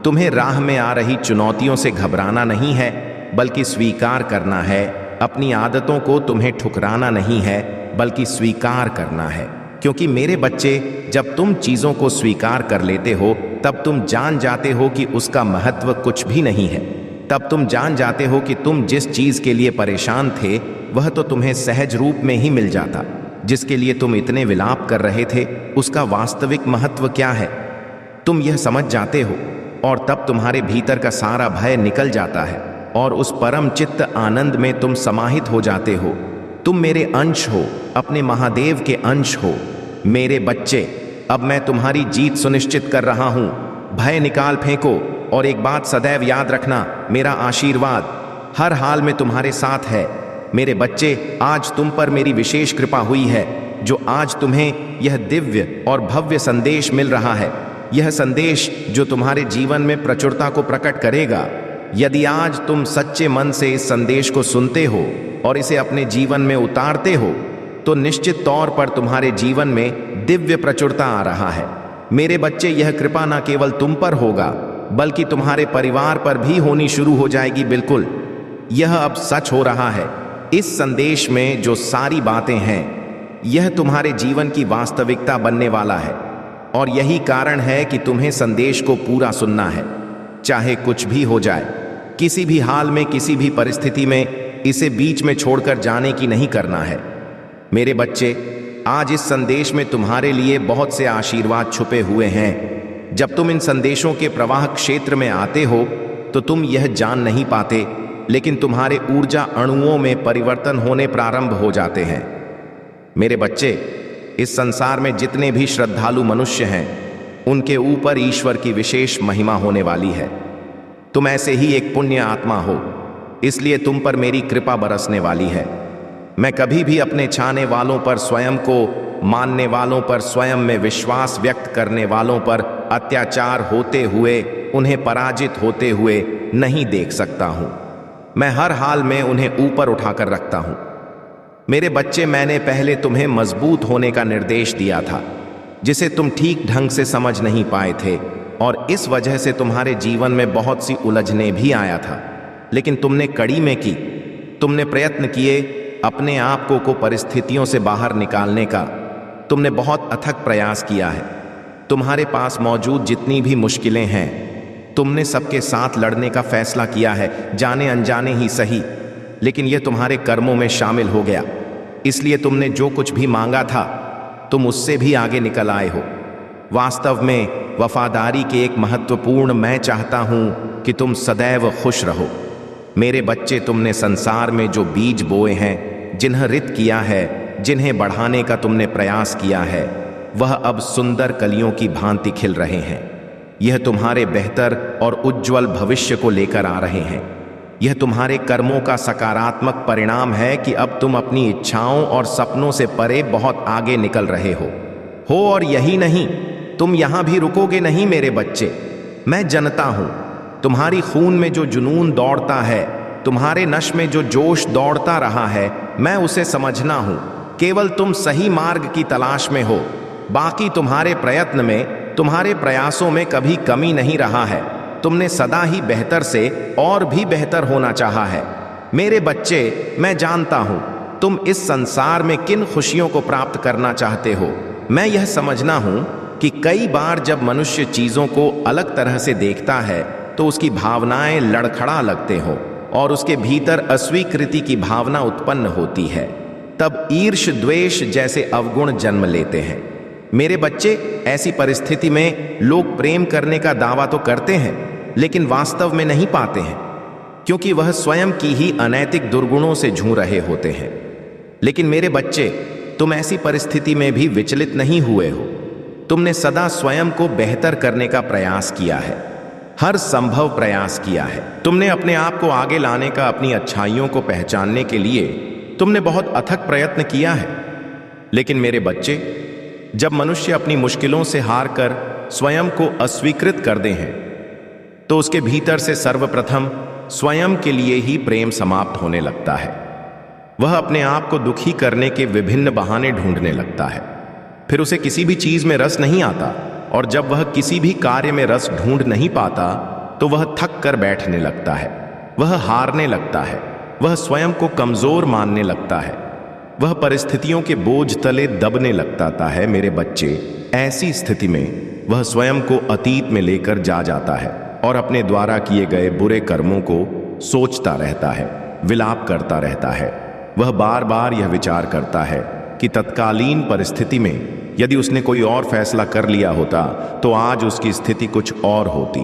तुम्हें राह में आ रही चुनौतियों से घबराना नहीं है, बल्कि स्वीकार करना है। अपनी आदतों को तुम्हें ठुकराना नहीं है, बल्कि स्वीकार करना है। क्योंकि मेरे बच्चे, जब तुम चीज़ों को स्वीकार कर लेते हो तब तुम जान जाते हो कि उसका महत्व कुछ भी नहीं है। तब तुम जान जाते हो कि तुम जिस चीज़ के लिए परेशान थे वह तो तुम्हें सहज रूप में ही मिल जाता। जिसके लिए तुम इतने विलाप कर रहे थे उसका वास्तविक महत्व क्या है, तुम यह समझ जाते हो और तब तुम्हारे भीतर का सारा भय निकल जाता है और उस परम चित्त आनंद में तुम समाहित हो जाते हो। तुम मेरे अंश हो, अपने महादेव के अंश हो। मेरे बच्चे, अब मैं तुम्हारी जीत सुनिश्चित कर रहा हूं। भय निकाल फेंको और एक बात सदैव याद रखना, मेरा आशीर्वाद हर हाल में तुम्हारे साथ है। मेरे बच्चे, आज तुम पर मेरी विशेष कृपा हुई है, जो आज तुम्हें यह दिव्य और भव्य संदेश मिल रहा है। यह संदेश जो तुम्हारे जीवन में प्रचुरता को प्रकट करेगा। यदि आज तुम सच्चे मन से इस संदेश को सुनते हो और इसे अपने जीवन में उतारते हो तो निश्चित तौर पर तुम्हारे जीवन में दिव्य प्रचुरता आ रहा है। मेरे बच्चे, यह कृपा न केवल तुम पर होगा बल्कि तुम्हारे परिवार पर भी होनी शुरू हो जाएगी। बिल्कुल, यह अब सच हो रहा है। इस संदेश में जो सारी बातें हैं, यह तुम्हारे जीवन की वास्तविकता बनने वाला है और यही कारण है कि तुम्हें संदेश को पूरा सुनना है, चाहे कुछ भी हो जाए। किसी भी हाल में, किसी भी परिस्थिति में इसे बीच में छोड़कर जाने की नहीं करना है। मेरे बच्चे, आज इस संदेश में तुम्हारे लिए बहुत से आशीर्वाद छुपे हुए हैं। जब तुम इन संदेशों के प्रवाह क्षेत्र में आते हो तो तुम यह जान नहीं पाते, लेकिन तुम्हारे ऊर्जा अणुओं में परिवर्तन होने प्रारंभ हो जाते हैं। मेरे बच्चे, इस संसार में जितने भी श्रद्धालु मनुष्य हैं, उनके ऊपर ईश्वर की विशेष महिमा होने वाली है। तुम ऐसे ही एक पुण्य आत्मा हो, इसलिए तुम पर मेरी कृपा बरसने वाली है। मैं कभी भी अपने चाहने वालों पर, स्वयं को मानने वालों पर, स्वयं में विश्वास व्यक्त करने वालों पर अत्याचार होते हुए, उन्हें पराजित होते हुए नहीं देख सकता हूं। मैं हर हाल में उन्हें ऊपर उठाकर रखता हूं। मेरे बच्चे, मैंने पहले तुम्हें मजबूत होने का निर्देश दिया था, जिसे तुम ठीक ढंग से समझ नहीं पाए थे और इस वजह से तुम्हारे जीवन में बहुत सी उलझने भी आया था। लेकिन तुमने कड़ी में की, तुमने प्रयत्न किए अपने आप को परिस्थितियों से बाहर निकालने का। तुमने बहुत अथक प्रयास किया है। तुम्हारे पास मौजूद जितनी भी मुश्किलें हैं, तुमने सबके साथ लड़ने का फैसला किया है, जाने अनजाने ही सही, लेकिन यह तुम्हारे कर्मों में शामिल हो गया। इसलिए तुमने जो कुछ भी मांगा था, तुम उससे भी आगे निकल आए हो। वास्तव में वफादारी के एक महत्वपूर्ण मैं चाहता हूं कि तुम सदैव खुश रहो। मेरे बच्चे, तुमने संसार में जो बीज बोए हैं, जिन्हें रित किया है, जिन्हें बढ़ाने का तुमने प्रयास किया है, वह अब सुंदर कलियों की भांति खिल रहे हैं। यह तुम्हारे बेहतर और उज्ज्वल भविष्य को लेकर आ रहे हैं। यह तुम्हारे कर्मों का सकारात्मक परिणाम है कि अब तुम अपनी इच्छाओं और सपनों से परे बहुत आगे निकल रहे हो। और यही नहीं, तुम यहां भी रुकोगे नहीं मेरे बच्चे। मैं जानता हूं तुम्हारी खून में जो जुनून दौड़ता है, तुम्हारे नश में जो जोश दौड़ता रहा है, मैं उसे समझना हूं। केवल तुम सही मार्ग की तलाश में हो। बाकी तुम्हारे प्रयत्न में, तुम्हारे प्रयासों में कभी कमी नहीं रहा है। तुमने सदा ही बेहतर से और भी बेहतर होना चाहा है। मेरे बच्चे, मैं जानता हूं तुम इस संसार में किन खुशियों को प्राप्त करना चाहते हो। मैं यह समझना हूं कि कई बार जब मनुष्य चीजों को अलग तरह से देखता है तो उसकी भावनाएं लड़खड़ा लगते हो और उसके भीतर अस्वीकृति की भावना उत्पन्न होती है। तब ईर्ष्य, द्वेष जैसे अवगुण जन्म लेते हैं। मेरे बच्चे, ऐसी परिस्थिति में लोग प्रेम करने का दावा तो करते हैं, लेकिन वास्तव में नहीं पाते हैं, क्योंकि वह स्वयं की ही अनैतिक दुर्गुणों से जूझ रहे होते हैं। लेकिन मेरे बच्चे, तुम ऐसी परिस्थिति में भी विचलित नहीं हुए हो। तुमने सदा स्वयं को बेहतर करने का प्रयास किया है, हर संभव प्रयास किया है। तुमने अपने आप को आगे लाने का, अपनी अच्छाइयों को पहचानने के लिए तुमने बहुत अथक प्रयत्न किया है। लेकिन मेरे बच्चे, जब मनुष्य अपनी मुश्किलों से हार कर स्वयं को अस्वीकृत कर दे हैं, तो उसके भीतर से सर्वप्रथम स्वयं के लिए ही प्रेम समाप्त होने लगता है। वह अपने आप को दुखी करने के विभिन्न बहाने ढूंढने लगता है। फिर उसे किसी भी चीज में रस नहीं आता, और जब वह किसी भी कार्य में रस ढूंढ नहीं पाता तो वह थक कर बैठने लगता है, वह हारने लगता है, वह स्वयं को कमजोर मानने लगता है, वह परिस्थितियों के बोझ तले दबने लगता है। मेरे बच्चे, ऐसी स्थिति में वह स्वयं को अतीत में लेकर जा जाता है और अपने द्वारा किए गए बुरे कर्मों को सोचता रहता है, विलाप करता रहता है। वह बार बार यह विचार करता है कि तत्कालीन परिस्थिति में यदि उसने कोई और फैसला कर लिया होता तो आज उसकी स्थिति कुछ और होती।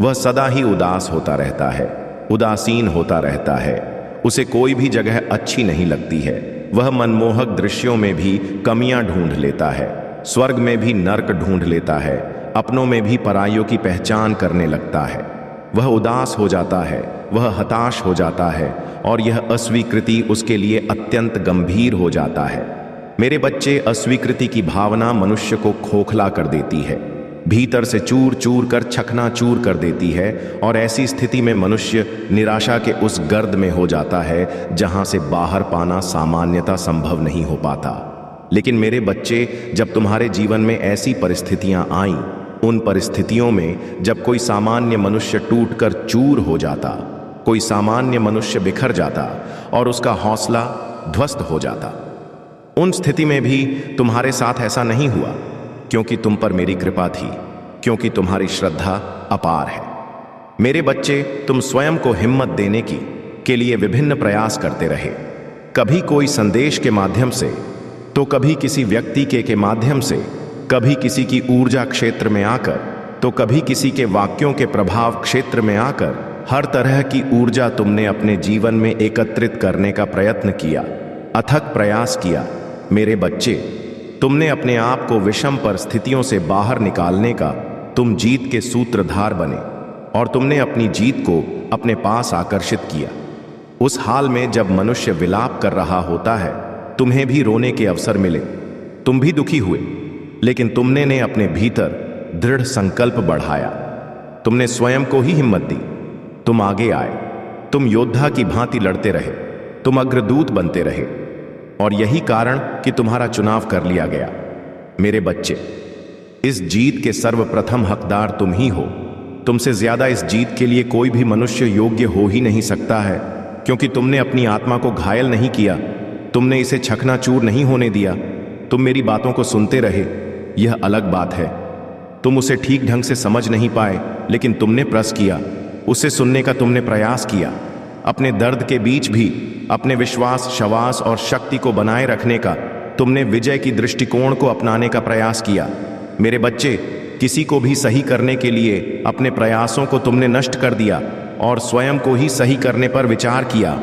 वह सदा ही उदास होता रहता है, उदासीन होता रहता है। उसे कोई भी जगह अच्छी नहीं लगती है। वह मनमोहक दृश्यों में भी कमियां ढूंढ लेता है, स्वर्ग में भी नर्क ढूंढ लेता है, अपनों में भी पराइयों की पहचान करने लगता है। वह उदास हो जाता है, वह हताश हो जाता है, और यह अस्वीकृति उसके लिए अत्यंत गंभीर हो जाता है। मेरे बच्चे, अस्वीकृति की भावना मनुष्य को खोखला कर देती है, भीतर से चूर चूर कर चकनाचूर कर देती है, और ऐसी स्थिति में मनुष्य निराशा के उस गर्त में हो जाता है जहां से बाहर पाना सामान्यतः संभव नहीं हो पाता। लेकिन मेरे बच्चे, जब तुम्हारे जीवन में ऐसी परिस्थितियां आईं, उन परिस्थितियों में जब कोई सामान्य मनुष्य टूटकर चूर हो जाता, कोई सामान्य मनुष्य बिखर जाता और उसका हौसला ध्वस्त हो जाता, उन स्थिति में भी तुम्हारे साथ ऐसा नहीं हुआ, क्योंकि तुम पर मेरी कृपा थी, क्योंकि तुम्हारी श्रद्धा अपार है। मेरे बच्चे, तुम स्वयं को हिम्मत देने के लिए विभिन्न प्रयास करते रहे, कभी कोई संदेश के माध्यम से, तो कभी किसी व्यक्ति के माध्यम से, कभी किसी की ऊर्जा क्षेत्र में आकर, तो कभी किसी के वाक्यों के प्रभाव क्षेत्र में आकर। हर तरह की ऊर्जा तुमने अपने जीवन में एकत्रित करने का प्रयत्न किया, अथक प्रयास किया। मेरे बच्चे, तुमने अपने आप को विषम परिस्थितियों से बाहर निकालने का, तुम जीत के सूत्रधार बने, और तुमने अपनी जीत को अपने पास आकर्षित किया। उस हाल में जब मनुष्य विलाप कर रहा होता है, तुम्हें भी रोने के अवसर मिले, तुम भी दुखी हुए, लेकिन तुमने ने अपने भीतर दृढ़ संकल्प बढ़ाया। तुमने स्वयं को ही हिम्मत दी, तुम आगे आए, तुम योद्धा की भांति लड़ते रहे, तुम अग्रदूत बनते रहे, और यही कारण कि तुम्हारा चुनाव कर लिया गया। मेरे बच्चे, इस जीत के सर्वप्रथम हकदार तुम ही हो। तुमसे ज्यादा इस जीत के लिए कोई भी मनुष्य योग्य हो ही नहीं सकता है, क्योंकि तुमने अपनी आत्मा को घायल नहीं किया, तुमने इसे चकनाचूर नहीं होने दिया। तुम मेरी बातों को सुनते रहे, यह अलग बात है। तुम उसे ठीक ढंग से समझ नहीं पाए, लेकिन तुमने प्रयास किया, उसे सुनने का तुमने प्रयास किया। अपने दर्द के बीच भी अपने विश्वास, शवास और शक्ति को बनाए रखने का तुमने विजय की दृष्टिकोण को अपनाने का प्रयास किया। मेरे बच्चे, किसी को भी सही करने के लिए अपने प्रयासों को तुमने नष्ट कर दिया और स्वयं को ही सही करने पर विचार किया।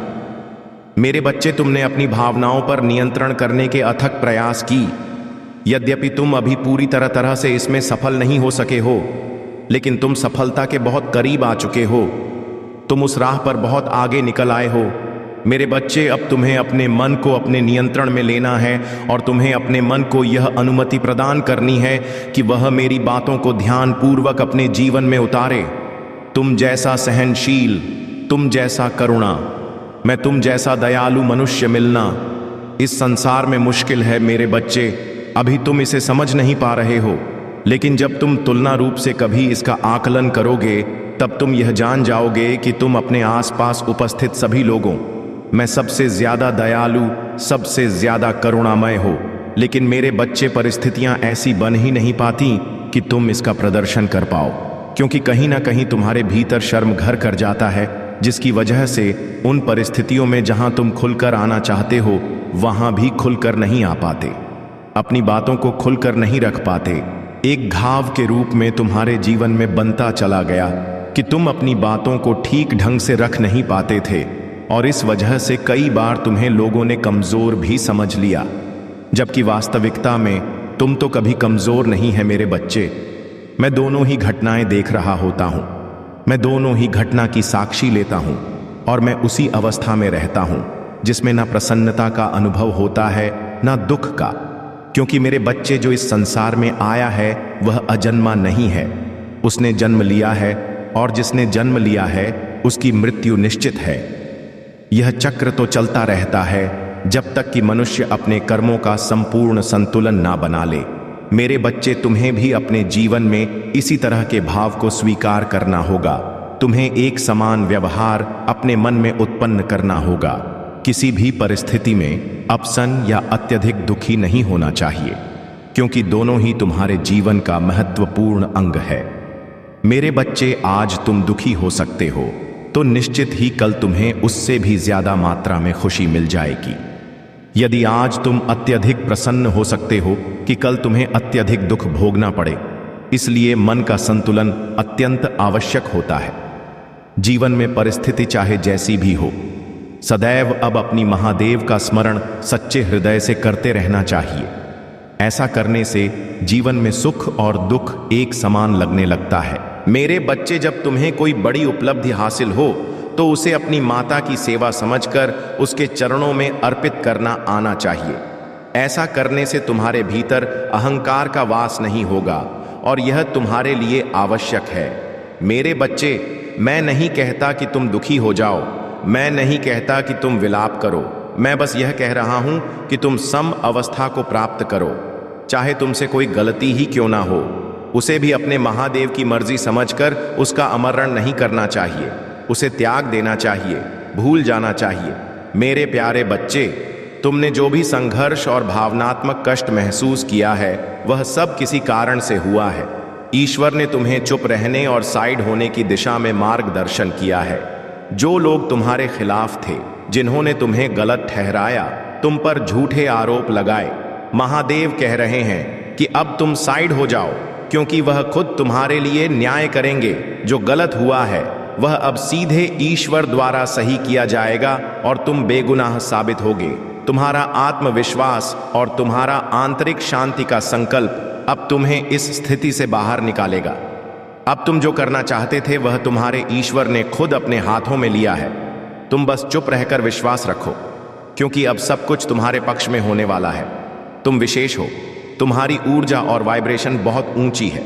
मेरे बच्चे, तुमने अपनी भावनाओं पर नियंत्रण करने के अथक प्रयास की। यद्यपि तुम अभी पूरी तरह से इसमें सफल नहीं हो सके हो, लेकिन तुम सफलता के बहुत करीब आ चुके हो। तुम उस राह पर बहुत आगे निकल आए हो। मेरे बच्चे, अब तुम्हें अपने मन को अपने नियंत्रण में लेना है, और तुम्हें अपने मन को यह अनुमति प्रदान करनी है कि वह मेरी बातों को ध्यानपूर्वक अपने जीवन में उतारे। तुम जैसा सहनशील, तुम जैसा करुणा, मैं तुम जैसा दयालु मनुष्य मिलना इस संसार में मुश्किल है। मेरे बच्चे, अभी तुम इसे समझ नहीं पा रहे हो, लेकिन जब तुम तुलना रूप से कभी इसका आकलन करोगे, तब तुम यह जान जाओगे कि तुम अपने आसपास उपस्थित सभी लोगों मैं सबसे ज्यादा दयालु, सबसे ज्यादा करुणामय हो। लेकिन मेरे बच्चे, परिस्थितियां ऐसी बन ही नहीं पाती कि तुम इसका प्रदर्शन कर पाओ, क्योंकि कहीं ना कहीं तुम्हारे भीतर शर्म घर कर जाता है, जिसकी वजह से उन परिस्थितियों में जहां तुम खुलकर आना चाहते हो, वहां भी खुलकर नहीं आ पाते, अपनी बातों को खुलकर नहीं रख पाते। एक घाव के रूप में तुम्हारे जीवन में बनता चला गया कि तुम अपनी बातों को ठीक ढंग से रख नहीं पाते थे। और इस वजह से कई बार तुम्हें लोगों ने कमजोर भी समझ लिया, जबकि वास्तविकता में तुम तो कभी कमजोर नहीं है मेरे बच्चे। मैं दोनों ही घटनाएं देख रहा होता हूं, मैं दोनों ही घटना की साक्षी लेता हूं, और मैं उसी अवस्था में रहता हूं जिसमें ना प्रसन्नता का अनुभव होता है ना दुख का, क्योंकि मेरे बच्चे जो इस संसार में आया है वह अजन्मा नहीं है, उसने जन्म लिया है, और जिसने जन्म लिया है उसकी मृत्यु निश्चित है। यह चक्र तो चलता रहता है जब तक कि मनुष्य अपने कर्मों का संपूर्ण संतुलन ना बना ले। मेरे बच्चे, तुम्हें भी अपने जीवन में इसी तरह के भाव को स्वीकार करना होगा। तुम्हें एक समान व्यवहार अपने मन में उत्पन्न करना होगा। किसी भी परिस्थिति में अपसन या अत्यधिक दुखी नहीं होना चाहिए, क्योंकि दोनों ही तुम्हारे जीवन का महत्वपूर्ण अंग है। मेरे बच्चे, आज तुम दुखी हो सकते हो तो निश्चित ही कल तुम्हें उससे भी ज्यादा मात्रा में खुशी मिल जाएगी। यदि आज तुम अत्यधिक प्रसन्न हो सकते हो कि कल तुम्हें अत्यधिक दुख भोगना पड़े। इसलिए मन का संतुलन अत्यंत आवश्यक होता है। जीवन में परिस्थिति चाहे जैसी भी हो, सदैव अब अपनी महादेव का स्मरण सच्चे हृदय से करते रहना चाहिए। ऐसा करने से जीवन में सुख और दुख एक समान लगने लगता है। मेरे बच्चे, जब तुम्हें कोई बड़ी उपलब्धि हासिल हो तो उसे अपनी माता की सेवा समझकर उसके चरणों में अर्पित करना आना चाहिए। ऐसा करने से तुम्हारे भीतर अहंकार का वास नहीं होगा, और यह तुम्हारे लिए आवश्यक है। मेरे बच्चे, मैं नहीं कहता कि तुम दुखी हो जाओ, मैं नहीं कहता कि तुम विलाप करो, मैं बस यह कह रहा हूं कि तुम सम अवस्था को प्राप्त करो। चाहे तुमसे कोई गलती ही क्यों ना हो, उसे भी अपने महादेव की मर्जी समझकर उसका अमरण नहीं करना चाहिए, उसे त्याग देना चाहिए, भूल जाना चाहिए। मेरे प्यारे बच्चे, तुमने जो भी संघर्ष और भावनात्मक कष्ट महसूस किया है वह सब किसी कारण से हुआ है। ईश्वर ने तुम्हें चुप रहने और साइड होने की दिशा में मार्गदर्शन किया है। जो लोग तुम्हारे खिलाफ थे, जिन्होंने तुम्हें गलत ठहराया, तुम पर झूठे आरोप लगाए, महादेव कह रहे हैं कि अब तुम साइड हो जाओ, क्योंकि वह खुद तुम्हारे लिए न्याय करेंगे। जो गलत हुआ है वह अब सीधे ईश्वर द्वारा सही किया जाएगा और तुम बेगुनाह साबित होगे। तुम्हारा आत्मविश्वास और तुम्हारा आंतरिक शांति का संकल्प अब तुम्हें इस स्थिति से बाहर निकालेगा। अब तुम जो करना चाहते थे वह तुम्हारे ईश्वर ने खुद अपने हाथों में लिया है। तुम बस चुप रहकर विश्वास रखो, क्योंकि अब सब कुछ तुम्हारे पक्ष में होने वाला है। तुम विशेष हो, तुम्हारी ऊर्जा और वाइब्रेशन बहुत ऊंची है।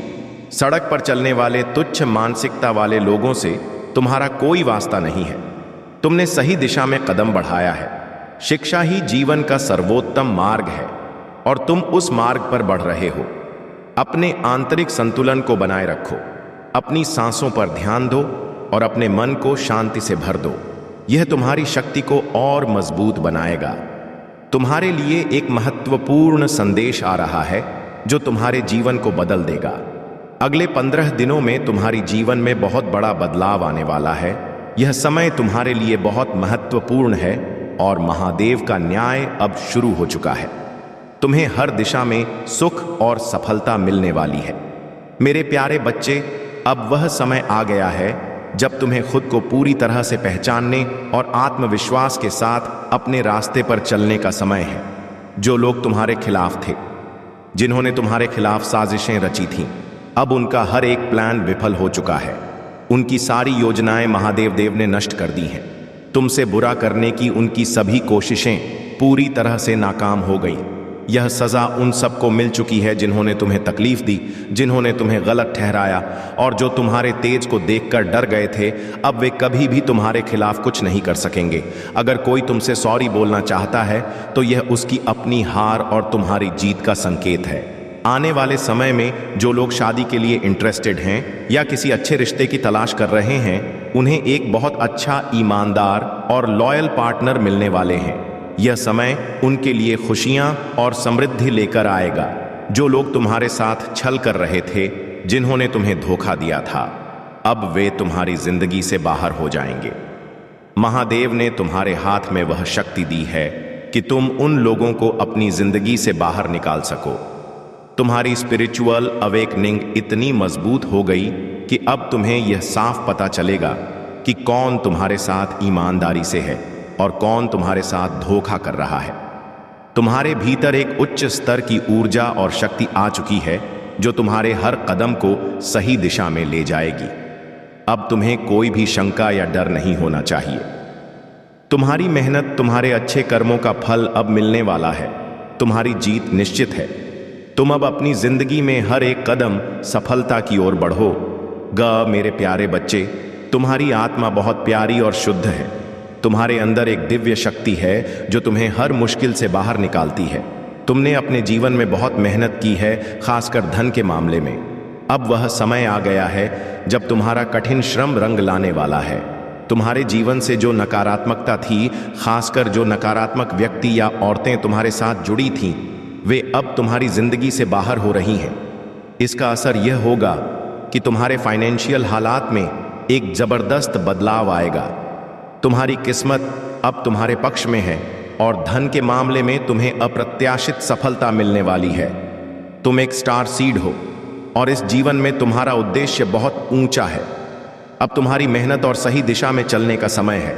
सड़क पर चलने वाले तुच्छ मानसिकता वाले लोगों से तुम्हारा कोई वास्ता नहीं है। तुमने सही दिशा में कदम बढ़ाया है। शिक्षा ही जीवन का सर्वोत्तम मार्ग है और तुम उस मार्ग पर बढ़ रहे हो। अपने आंतरिक संतुलन को बनाए रखो, अपनी सांसों पर ध्यान दो और अपने मन को शांति से भर दो। यह तुम्हारी शक्ति को और मजबूत बनाएगा। तुम्हारे लिए एक महत्वपूर्ण संदेश आ रहा है जो तुम्हारे जीवन को बदल देगा। अगले 15 दिनों में तुम्हारी जीवन में बहुत बड़ा बदलाव आने वाला है। यह समय तुम्हारे लिए बहुत महत्वपूर्ण है और महादेव का न्याय अब शुरू हो चुका है। तुम्हें हर दिशा में सुख और सफलता मिलने वाली है। मेरे प्यारे बच्चे, अब वह समय आ गया है जब तुम्हें खुद को पूरी तरह से पहचानने और आत्मविश्वास के साथ अपने रास्ते पर चलने का समय है। जो लोग तुम्हारे खिलाफ थे, जिन्होंने तुम्हारे खिलाफ साजिशें रची थीं, अब उनका हर एक प्लान विफल हो चुका है। उनकी सारी योजनाएं महादेव देव ने नष्ट कर दी हैं। तुमसे बुरा करने की उनकी सभी कोशिशें पूरी तरह से नाकाम हो गई। यह सजा उन सबको मिल चुकी है जिन्होंने तुम्हें तकलीफ दी, जिन्होंने तुम्हें गलत ठहराया और जो तुम्हारे तेज को देखकर डर गए थे। अब वे कभी भी तुम्हारे खिलाफ कुछ नहीं कर सकेंगे। अगर कोई तुमसे सॉरी बोलना चाहता है तो यह उसकी अपनी हार और तुम्हारी जीत का संकेत है। आने वाले समय में जो लोग शादी के लिए इंटरेस्टेड हैं या किसी अच्छे रिश्ते की तलाश कर रहे हैं, उन्हें एक बहुत अच्छा, ईमानदार और लॉयल पार्टनर मिलने वाले हैं। यह समय उनके लिए खुशियां और समृद्धि लेकर आएगा। जो लोग तुम्हारे साथ छल कर रहे थे, जिन्होंने तुम्हें धोखा दिया था, अब वे तुम्हारी जिंदगी से बाहर हो जाएंगे। महादेव ने तुम्हारे हाथ में वह शक्ति दी है कि तुम उन लोगों को अपनी जिंदगी से बाहर निकाल सको। तुम्हारी स्पिरिचुअल अवेकनिंग इतनी मजबूत हो गई कि अब तुम्हें यह साफ पता चलेगा कि कौन तुम्हारे साथ ईमानदारी से है और कौन तुम्हारे साथ धोखा कर रहा है। तुम्हारे भीतर एक उच्च स्तर की ऊर्जा और शक्ति आ चुकी है जो तुम्हारे हर कदम को सही दिशा में ले जाएगी। अब तुम्हें कोई भी शंका या डर नहीं होना चाहिए। तुम्हारी मेहनत, तुम्हारे अच्छे कर्मों का फल अब मिलने वाला है। तुम्हारी जीत निश्चित है। तुम अब अपनी जिंदगी में हर एक कदम सफलता की ओर बढ़ोगे। मेरे प्यारे बच्चे, तुम्हारी आत्मा बहुत प्यारी और शुद्ध है। तुम्हारे अंदर एक दिव्य शक्ति है जो तुम्हें हर मुश्किल से बाहर निकालती है। तुमने अपने जीवन में बहुत मेहनत की है, खासकर धन के मामले में। अब वह समय आ गया है जब तुम्हारा कठिन श्रम रंग लाने वाला है। तुम्हारे जीवन से जो नकारात्मकता थी, खासकर जो नकारात्मक व्यक्ति या औरतें तुम्हारे साथ जुड़ी थीं, वे अब तुम्हारी जिंदगी से बाहर हो रही हैं। इसका असर यह होगा कि तुम्हारे फाइनेंशियल हालात में एक जबरदस्त बदलाव आएगा। तुम्हारी किस्मत अब तुम्हारे पक्ष में है और धन के मामले में तुम्हें अप्रत्याशित सफलता मिलने वाली है। तुम एक स्टार सीड हो और इस जीवन में तुम्हारा उद्देश्य बहुत ऊंचा है। अब तुम्हारी मेहनत और सही दिशा में चलने का समय है।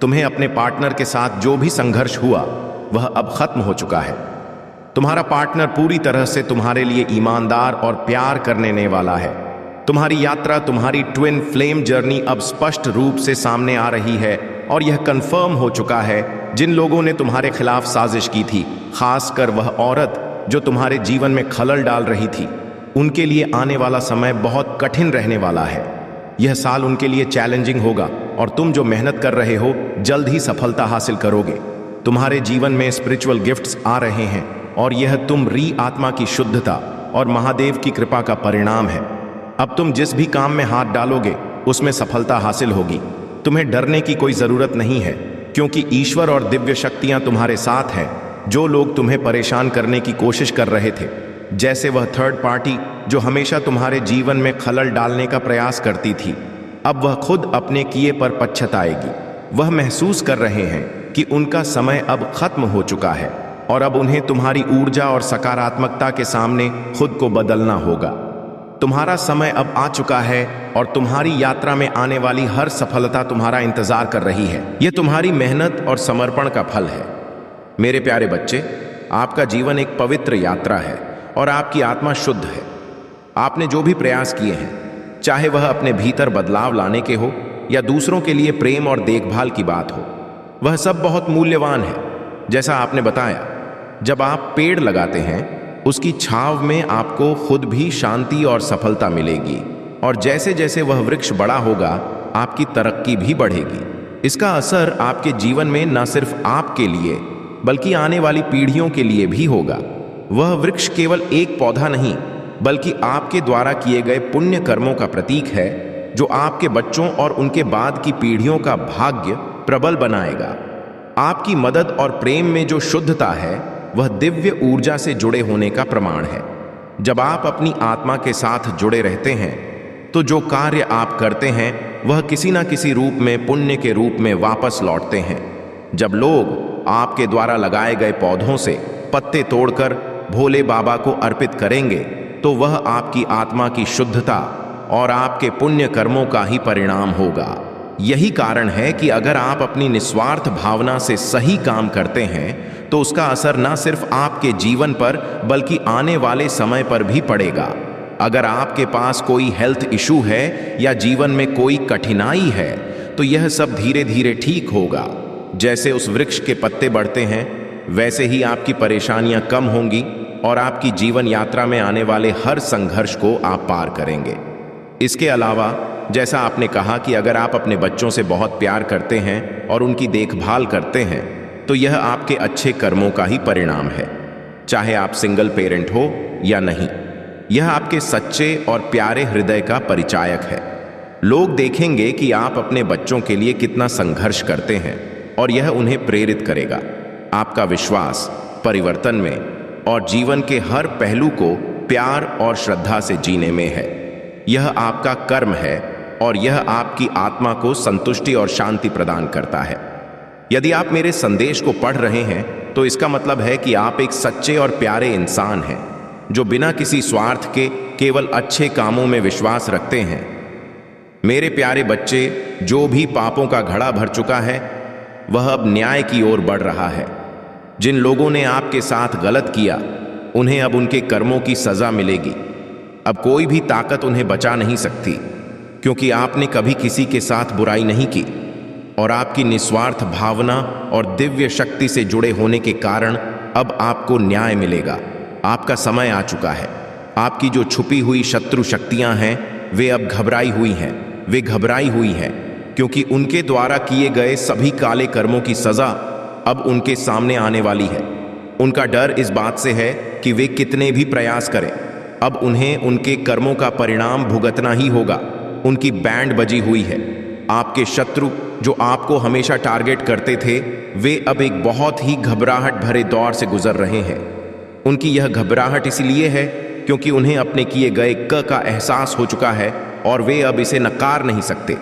तुम्हें अपने पार्टनर के साथ जो भी संघर्ष हुआ वह अब खत्म हो चुका है। तुम्हारा पार्टनर पूरी तरह से तुम्हारे लिए ईमानदार और प्यार करने वाला है। तुम्हारी यात्रा, तुम्हारी ट्विन फ्लेम जर्नी अब स्पष्ट रूप से सामने आ रही है और यह कंफर्म हो चुका है। जिन लोगों ने तुम्हारे खिलाफ साजिश की थी, खासकर वह औरत जो तुम्हारे जीवन में खलल डाल रही थी, उनके लिए आने वाला समय बहुत कठिन रहने वाला है। यह साल उनके लिए चैलेंजिंग होगा और तुम जो मेहनत कर रहे हो जल्द ही सफलता हासिल करोगे। तुम्हारे जीवन में स्पिरिचुअल गिफ्ट्स आ रहे हैं और यह तुम आत्मा की शुद्धता और महादेव की कृपा का परिणाम है। अब तुम जिस भी काम में हाथ डालोगे उसमें सफलता हासिल होगी। तुम्हें डरने की कोई जरूरत नहीं है, क्योंकि ईश्वर और दिव्य शक्तियां तुम्हारे साथ हैं। जो लोग तुम्हें परेशान करने की कोशिश कर रहे थे, जैसे वह थर्ड पार्टी जो हमेशा तुम्हारे जीवन में खलल डालने का प्रयास करती थी, अब वह खुद अपने किए पर पछताएगी। वह महसूस कर रहे हैं कि उनका समय अब खत्म हो चुका है और अब उन्हें तुम्हारी ऊर्जा और सकारात्मकता के सामने खुद को बदलना होगा। तुम्हारा समय अब आ चुका है और तुम्हारी यात्रा में आने वाली हर सफलता तुम्हारा इंतजार कर रही है। यह तुम्हारी मेहनत और समर्पण का फल है। मेरे प्यारे बच्चे, आपका जीवन एक पवित्र यात्रा है और आपकी आत्मा शुद्ध है। आपने जो भी प्रयास किए हैं, चाहे वह अपने भीतर बदलाव लाने के हो या दूसरों के लिए प्रेम और देखभाल की बात हो, वह सब बहुत मूल्यवान है। जैसा आपने बताया, जब आप पेड़ लगाते हैं, उसकी छांव में आपको खुद भी शांति और सफलता मिलेगी और जैसे जैसे वह वृक्ष बड़ा होगा, आपकी तरक्की भी बढ़ेगी। इसका असर आपके जीवन में न सिर्फ आपके लिए बल्कि आने वाली पीढ़ियों के लिए भी होगा। वह वृक्ष केवल एक पौधा नहीं, बल्कि आपके द्वारा किए गए पुण्य कर्मों का प्रतीक है, जो आपके बच्चों और उनके बाद की पीढ़ियों का भाग्य प्रबल बनाएगा। आपकी मदद और प्रेम में जो शुद्धता है, वह दिव्य ऊर्जा से जुड़े होने का प्रमाण है। जब आप अपनी आत्मा के साथ जुड़े रहते हैं, तो जो कार्य आप करते हैं वह किसी न किसी रूप में पुण्य के रूप में वापस लौटते हैं। जब लोग आपके द्वारा लगाए गए पौधों से पत्ते तोड़कर भोले बाबा को अर्पित करेंगे, तो वह आपकी आत्मा की शुद्धता और आपके पुण्य कर्मों का ही परिणाम होगा। यही कारण है कि अगर आप अपनी निस्वार्थ भावना से सही काम करते हैं, तो उसका असर न सिर्फ आपके जीवन पर बल्कि आने वाले समय पर भी पड़ेगा। अगर आपके पास कोई हेल्थ इशू है या जीवन में कोई कठिनाई है, तो यह सब धीरे धीरे ठीक होगा। जैसे उस वृक्ष के पत्ते बढ़ते हैं, वैसे ही आपकी परेशानियां कम होंगी और आपकी जीवन यात्रा में आने वाले हर संघर्ष को आप पार करेंगे। इसके अलावा, जैसा आपने कहा कि अगर आप अपने बच्चों से बहुत प्यार करते हैं और उनकी देखभाल करते हैं, तो यह आपके अच्छे कर्मों का ही परिणाम है। चाहे आप सिंगल पेरेंट हो या नहीं, यह आपके सच्चे और प्यारे हृदय का परिचायक है। लोग देखेंगे कि आप अपने बच्चों के लिए कितना संघर्ष करते हैं और यह उन्हें प्रेरित करेगा। आपका विश्वास परिवर्तन में और जीवन के हर पहलू को प्यार और श्रद्धा से जीने में है। यह आपका कर्म है और यह आपकी आत्मा को संतुष्टि और शांति प्रदान करता है। यदि आप मेरे संदेश को पढ़ रहे हैं, तो इसका मतलब है कि आप एक सच्चे और प्यारे इंसान हैं, जो बिना किसी स्वार्थ के केवल अच्छे कामों में विश्वास रखते हैं। मेरे प्यारे बच्चे, जो भी पापों का घड़ा भर चुका है, वह अब न्याय की ओर बढ़ रहा है। जिन लोगों ने आपके साथ गलत किया, उन्हें अब उनके कर्मों की सजा मिलेगी। अब कोई भी ताकत उन्हें बचा नहीं सकती, क्योंकि आपने कभी किसी के साथ बुराई नहीं की और आपकी निस्वार्थ भावना और दिव्य शक्ति से जुड़े होने के कारण अब आपको न्याय मिलेगा। आपका समय आ चुका है। आपकी जो छुपी हुई शत्रु शक्तियां हैं, वे अब घबराई हुई हैं। वे घबराई हुई हैं क्योंकि उनके द्वारा किए गए सभी काले कर्मों की सजा अब उनके सामने आने वाली है। उनका डर इस बात से है कि वे कितने भी प्रयास करें, अब उन्हें उनके कर्मों का परिणाम भुगतना ही होगा। उनकी बैंड बजी हुई है। आपके शत्रु जो आपको हमेशा टारगेट करते थे, वे अब एक बहुत ही घबराहट भरे दौर से गुजर रहे हैं। उनकी यह घबराहट इसलिए है क्योंकि उन्हें अपने किए गए का एहसास हो चुका है और वे अब इसे नकार नहीं सकते।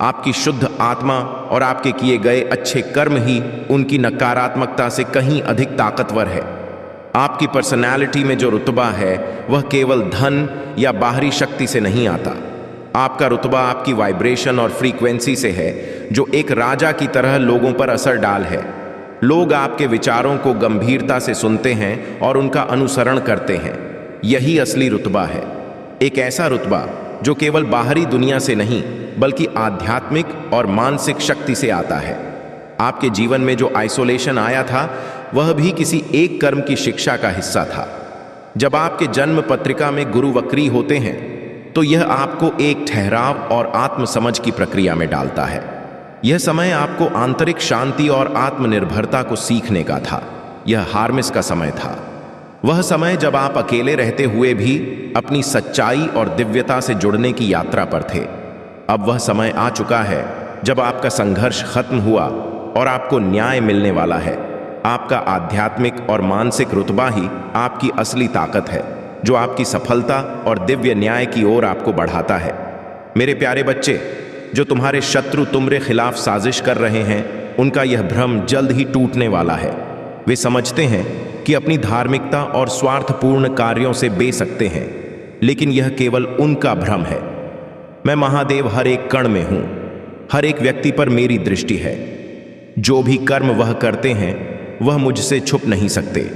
आपकी शुद्ध आत्मा और आपके किए गए अच्छे कर्म ही उनकी नकारात्मकता से कहीं अधिक ताकतवर है। आपकी पर्सनैलिटी में जो रुतबा है, वह केवल धन या बाहरी शक्ति से नहीं आता। आपका रुतबा आपकी वाइब्रेशन और फ्रीक्वेंसी से है, जो एक राजा की तरह लोगों पर असर डाल है। लोग आपके विचारों को गंभीरता से सुनते हैं और उनका अनुसरण करते हैं। यही असली रुतबा है। एक ऐसा रुतबा जो केवल बाहरी दुनिया से नहीं, बल्कि आध्यात्मिक और मानसिक शक्ति से आता है। आपके जीवन में जो आइसोलेशन आया था, वह भी किसी एक कर्म की शिक्षा का हिस्सा था। जब आपके जन्म पत्रिका में गुरु वक्री होते हैं, तो यह आपको एक ठहराव और आत्मसमझ की प्रक्रिया में डालता है। यह समय आपको आंतरिक शांति और आत्मनिर्भरता को सीखने का था। यह हार्मिस का समय था। वह समय जब आप अकेले रहते हुए भी अपनी सच्चाई और दिव्यता से जुड़ने की यात्रा पर थे। अब वह समय आ चुका है जब आपका संघर्ष खत्म हुआ और आपको न्याय मिलने वाला है। आपका आध्यात्मिक और मानसिक रुतबा ही आपकी असली ताकत है, जो आपकी सफलता और दिव्य न्याय की ओर आपको बढ़ाता है। मेरे प्यारे बच्चे, जो तुम्हारे शत्रु तुम्हारे खिलाफ साजिश कर रहे हैं, उनका यह भ्रम जल्द ही टूटने वाला है। वे समझते हैं कि अपनी धार्मिकता और स्वार्थपूर्ण कार्यों से बे सकते हैं, लेकिन यह केवल उनका भ्रम है। मैं महादेव हर एक कण में हूं। हर एक व्यक्ति पर मेरी दृष्टि है। जो भी कर्म वह करते हैं, वह मुझसे छुप नहीं सकते।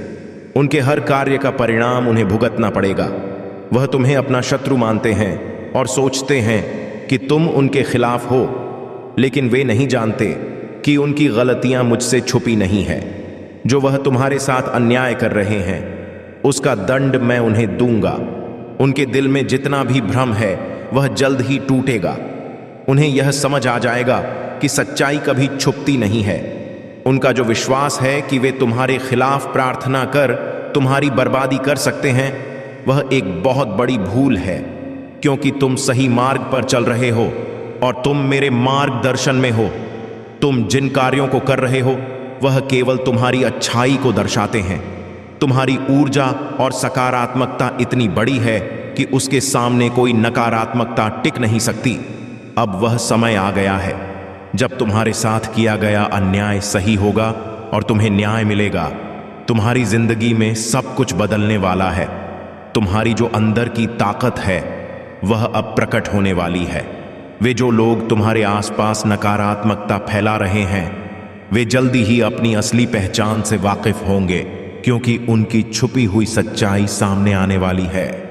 उनके हर कार्य का परिणाम उन्हें भुगतना पड़ेगा। वह तुम्हें अपना शत्रु मानते हैं और सोचते हैं कि तुम उनके खिलाफ हो, लेकिन वे नहीं जानते कि उनकी गलतियां मुझसे छुपी नहीं है। जो वह तुम्हारे साथ अन्याय कर रहे हैं, उसका दंड मैं उन्हें दूंगा। उनके दिल में जितना भी भ्रम है, वह जल्द ही टूटेगा। उन्हें यह समझ आ जाएगा कि सच्चाई कभी छुपती नहीं है। उनका जो विश्वास है कि वे तुम्हारे खिलाफ प्रार्थना कर तुम्हारी बर्बादी कर सकते हैं, वह एक बहुत बड़ी भूल है, क्योंकि तुम सही मार्ग पर चल रहे हो और तुम मेरे मार्गदर्शन में हो। तुम जिन कार्यों को कर रहे हो, वह केवल तुम्हारी अच्छाई को दर्शाते हैं। तुम्हारी ऊर्जा और सकारात्मकता इतनी बड़ी है कि उसके सामने कोई नकारात्मकता टिक नहीं सकती। अब वह समय आ गया है जब तुम्हारे साथ किया गया अन्याय सही होगा और तुम्हें न्याय मिलेगा। तुम्हारी जिंदगी में सब कुछ बदलने वाला है। तुम्हारी जो अंदर की ताकत है, वह अब प्रकट होने वाली है। वे जो लोग तुम्हारे आसपास नकारात्मकता फैला रहे हैं, वे जल्दी ही अपनी असली पहचान से वाकिफ होंगे, क्योंकि उनकी छुपी हुई सच्चाई सामने आने वाली है।